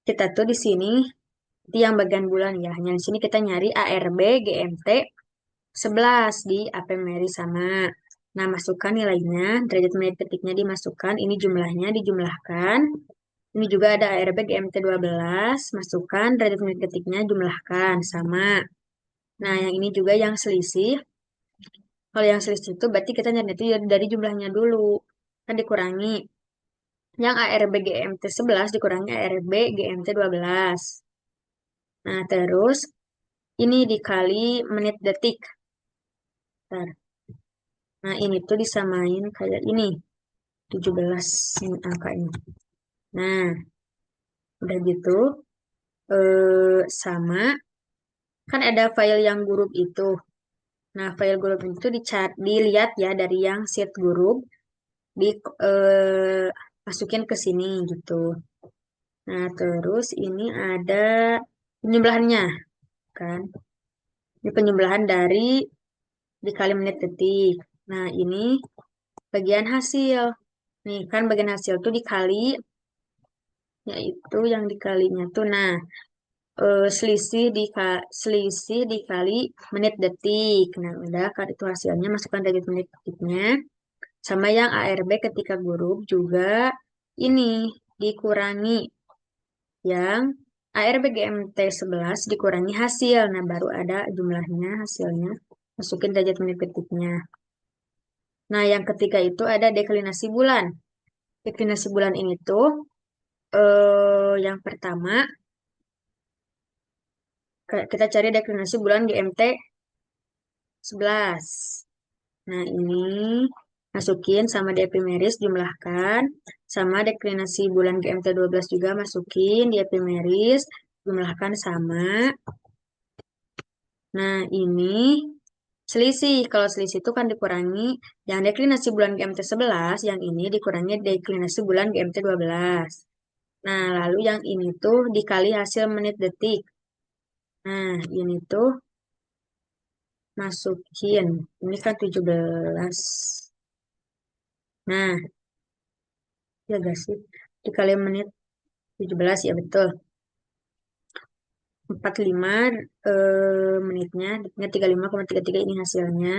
kita tuh di sini di yang bagian bulan ya. Hanya di sini kita nyari ARB GMT 11 di Apemeri sama. Nah, masukkan nilainya, derajat menit detiknya dimasukkan, ini jumlahnya dijumlahkan. Ini juga ada ARB GMT 12, masukkan derajat menit detiknya jumlahkan sama. Nah, yang ini juga yang selisih. Kalau yang selisih itu berarti kita nyari itu dari jumlahnya dulu. Kan dikurangi. Yang ARB GMT 11 dikurangi ARB GMT 12. Nah, terus ini dikali menit detik. Bentar. Nah, ini tuh disamain kayak ini. 17 ini angka ini. Nah, udah gitu. Sama. Kan ada file yang grup itu. Nah, file grup itu dilihat ya dari yang sheet grup. Di, eh, masukin ke sini gitu. Nah, terus ini ada penjumlahannya. Kan. Ini penjumlahan dari dikali menit detik. Nah, ini bagian hasil. Nih, kan bagian hasil tuh dikali yaitu yang dikalinya tuh. Nah, selisih dikali menit detik. Nah, udah kan itu hasilnya, masukkan dari menit detiknya. Sama yang ARB ketika grup juga ini dikurangi yang ARB GMT 11 dikurangi hasil. Nah, baru ada jumlahnya, hasilnya. Masukin derajat menit detiknya. Nah, yang ketiga itu ada deklinasi bulan. Deklinasi bulan ini tuh yang pertama kita cari deklinasi bulan GMT 11. Nah, ini masukin sama di epimeris jumlahkan. Sama deklinasi bulan GMT 12 juga masukin di epimeris jumlahkan sama. Nah, ini selisih. Kalau selisih itu kan dikurangi yang deklinasi bulan GMT 11, yang ini dikurangi deklinasi bulan GMT 12. Nah, lalu yang ini tuh dikali hasil menit detik. Nah, ini tuh masukin. Ini kan 17. Nah, ya gak sih? Dikali menit 17 ya betul. 45 menitnya, detiknya 35,33 ini hasilnya.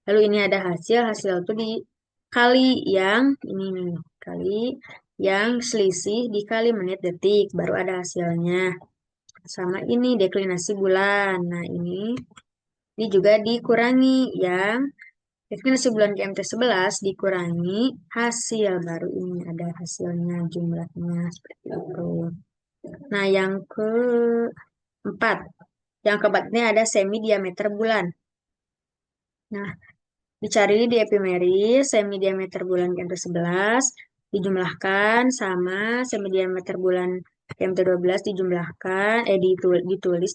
Lalu ini ada hasil itu dikali yang ini nih, kali yang selisih dikali menit detik, baru ada hasilnya. Sama ini deklinasi bulan. Nah, ini juga dikurangi yang deklinasi bulan GMT 11 dikurangi hasil, baru ini ada hasilnya jumlahnya seperti itu. Nah, keempat. Yang keempat ini ada semi diameter bulan. Nah, dicari di epimeris, semi diameter bulan GMT 11 dijumlahkan sama semi diameter bulan GMT 12 dijumlahkan, ditulis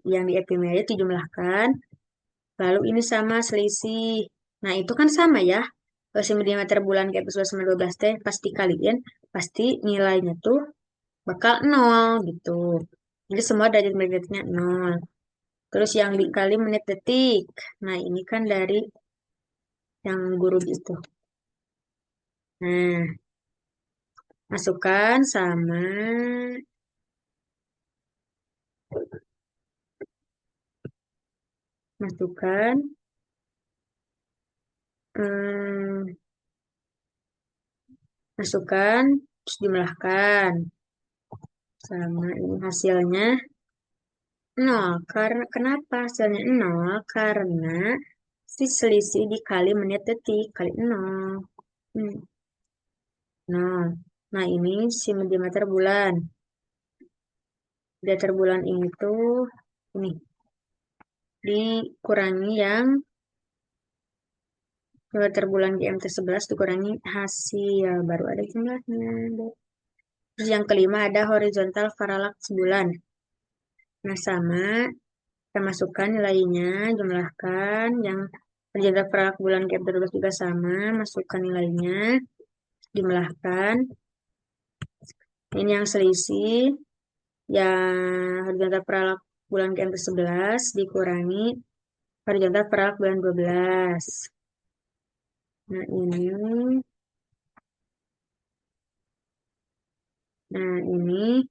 yang di epimeris dijumlahkan. Lalu ini sama selisih. Nah, itu kan sama ya. Semi diameter bulan GMT 11 sama 12 teh pasti kalian, pasti nilainya tuh bakal 0 gitu. Jadi semua derajat menit detiknya 0. Terus yang dikali menit detik. Nah, ini kan dari yang guru itu. Nah, masukkan sama masukkan hmm, masukkan terus jumlahkan sama ini hasilnya 0. Karena kenapa hasilnya 0? Karena si selisih dikali menit detik kali 0. 0. Nah, ini si diameter bulan. Diameter bulan ini tuh ini dikurangi yang diameter bulan GMT 11 dikurangi hasil, baru ada jumlahnya. Terus yang kelima ada horizontal paralaks bulan. Nah, sama kita masukkan nilainya, jumlahkan yang horizontal paralaks bulan GMT 12 juga sama, masukkan nilainya, jumlahkan. Ini yang selisih, yang horizontal paralaks bulan GMT 11 dikurangi horizontal paralaks bulan 12. Nah, ini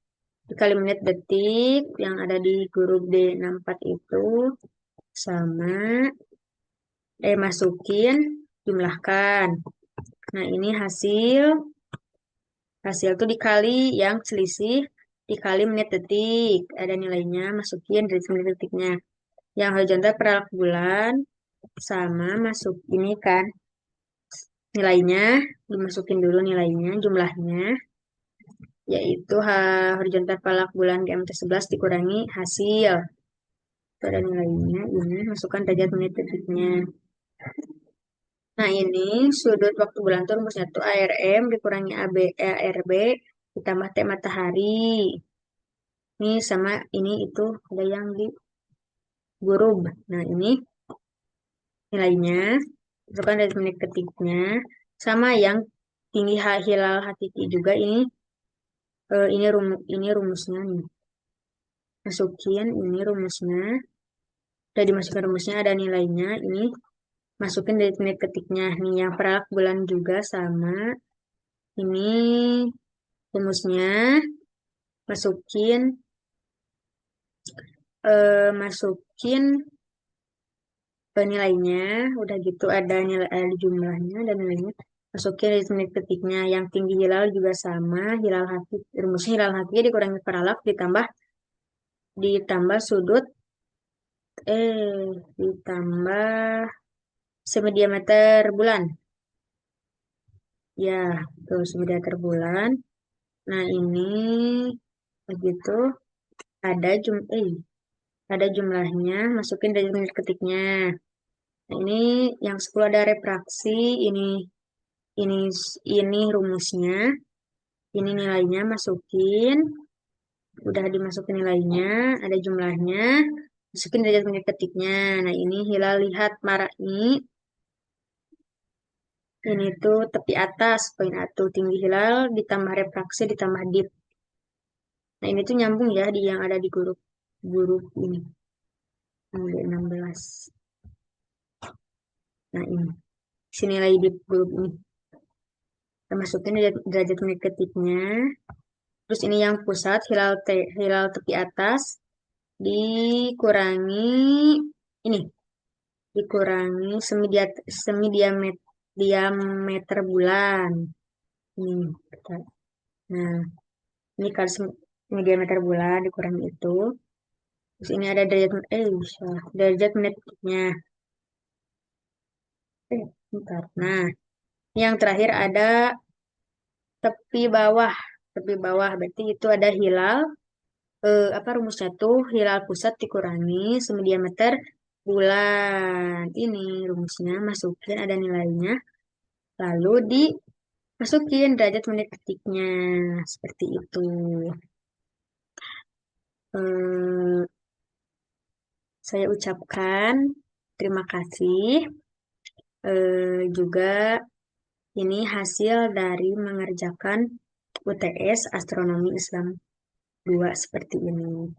dikali menit detik yang ada di huruf D64 itu sama masukin jumlahkan. Nah, ini hasil tuh dikali yang selisih dikali menit detik, ada nilainya, masukin dari menit detiknya. Yang horizontal paralaks bulan sama masuk ini kan nilainya, dimasukin dulu nilainya, jumlahnya, yaitu horizontal paralaks bulan GMT 11 dikurangi hasil. Itu ada nilainya, ini masukkan derajat menit detiknya. Nah, ini sudut waktu bulan tuh rumusnya tuh ARM dikurangi ARB ditambah T matahari. Ini sama ini itu ada yang di gurub. Nah, ini nilainya masukkan dari menit ketiknya sama yang tinggi hilal hakiki juga ini rumusnya nih. Masukin ini rumusnya. Udah dimasukkan rumusnya ada nilainya. Ini masukin dari menit ketiknya nih yang perak bulan juga sama. Ini rumusnya masukin masukin nilainya, udah gitu ada nilai, ada jumlahnya dan nilainya, masukin dari menit ketiknya. Yang tinggi hilal juga sama, hilal hakik, rumusnya hilal hakik dikurangi paralak ditambah sudut ditambah semi diameter bulan. Ya, tuh semi diameter bulan. Nah, ini begitu ada ada jumlahnya, masukin dari menit ketiknya. Nah, ini yang 10 ada refraksi, ini ini rumusnya, ini nilainya masukin, udah dimasukin nilainya, ada jumlahnya, masukin dari menit ketiknya. Nah, ini hilal lihat marai, ini tuh tepi atas, poin atu, tinggi hilal, ditambah refraksi, ditambah dip. Nah, ini tuh nyambung ya di yang ada di guru ini, yang D16. Nah, ini. Sini nilai di guru ini. Kita masukin derajat menit ketiknya. Terus ini yang pusat, hilal tepi atas, dikurangi, ini, dikurangi semi diameter bulan. Ini, nah, ini kalau semi diameter bulan dikurangi itu. Terus ini ada derajat menitnya. Bentar. Nah, yang terakhir ada tepi bawah. Tepi bawah berarti itu ada hilal. Apa rumusnya tuh? Hilal pusat dikurangi semi diameter bulan. Ini rumusnya, masukin ada nilainya. Lalu dimasukin derajat menit ketiknya. Seperti itu. Eh, saya ucapkan terima kasih. Juga ini hasil dari mengerjakan UTS Astronomi Islam 2 seperti ini.